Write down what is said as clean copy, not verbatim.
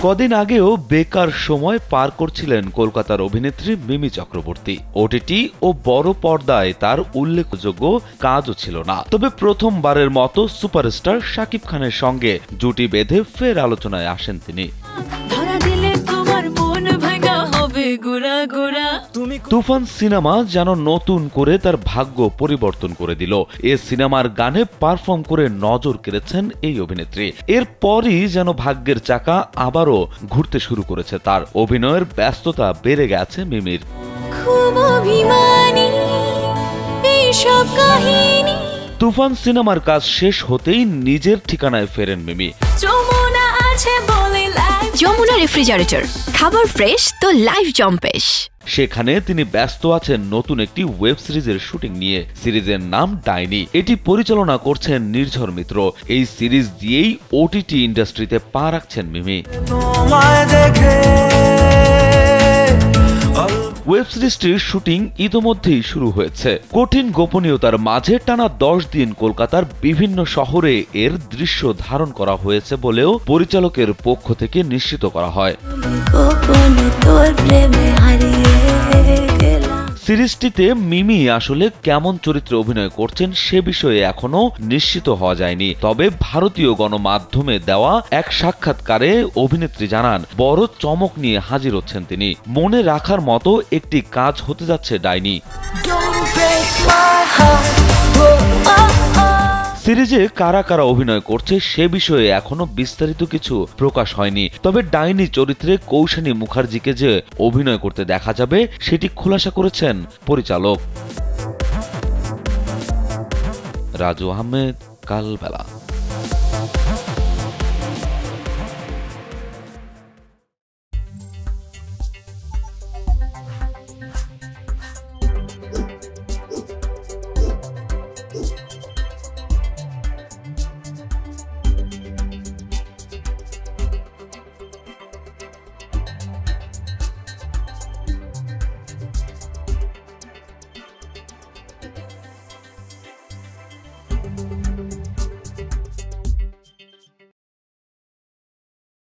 কদিন আগেও বেকার সময় পার করছিলেন কলকাতার অভিনেত্রী মিমি চক্রবর্তী। ওটিটি ও বড় পর্দায় তার উল্লেখযোগ্য কাজও ছিল না, তবে প্রথমবারের মতো সুপারস্টার শাকিব খানের সঙ্গে জুটি বেঁধে ফের আলোচনায় আসেন তিনি। তুফান সিনেমা যেন নতুন করে তার ভাগ্য পরিবর্তন করে দিল। এ সিনেমার গানে পারফর্ম করে নজর কেড়েছেন এই অভিনেত্রী। এরপরই যেন ভাগ্যের চাকা আবারও ঘুরতে শুরু করেছে তার। অভিনয়ের ব্যস্ততা বেড়ে গেছে মিমির। তুফান সিনেমার কাজ শেষ হতেই নিজের ঠিকানায় ফেরেন মিমি। যমুনা রেফ্রিজারেটর, খাবার ফ্রেশ তো লাইফ জম্পেশ। সেখানে তিনি ব্যস্ত আছেন নতুন একটি ওয়েব সিরিজের শুটিং নিয়ে। সিরিজের নাম ডাইনি। এটি পরিচালনা করছেন নির্ঝর মিত্র। এই সিরিজ দিয়েই ওটিটি ইন্ডাস্ট্রিতে পা রাখছেন মিমি। ওয়েব সিরিজটির শুটিং ইতোমধ্যেই শুরু হয়েছে। কঠিন গোপনীয়তার মাঝে টানা 10 দিন কলকাতার বিভিন্ন শহরে এর দৃশ্য ধারণ করা হয়েছে বলেও পরিচালকের পক্ষ থেকে নিশ্চিত করা হয়। সিরিজটিতে মিমি আসলে কেমন চরিত্রে অভিনয় করছেন সে বিষয়ে এখনো নিশ্চিত হওয়া যায়নি, তবে ভারতীয় গণমাধ্যমে দেওয়া এক সাক্ষাৎকারে অভিনেত্রী জানান বড় চমক নিয়ে হাজির হচ্ছেন তিনি। মনে রাখার মতো একটি কাজ হতে যাচ্ছে ডাইনি। সিরিজে কারা কারা অভিনয় করছে সে বিষয়ে এখনো বিস্তারিত কিছু প্রকাশ হয়নি, তবে ডাইনি চরিত্রে কৌশানী মুখার্জিকে যে অভিনয় করতে দেখা যাবে সেটি খোলাসা করেছেন পরিচালক। রাজু আহমেদ, কালবেলা।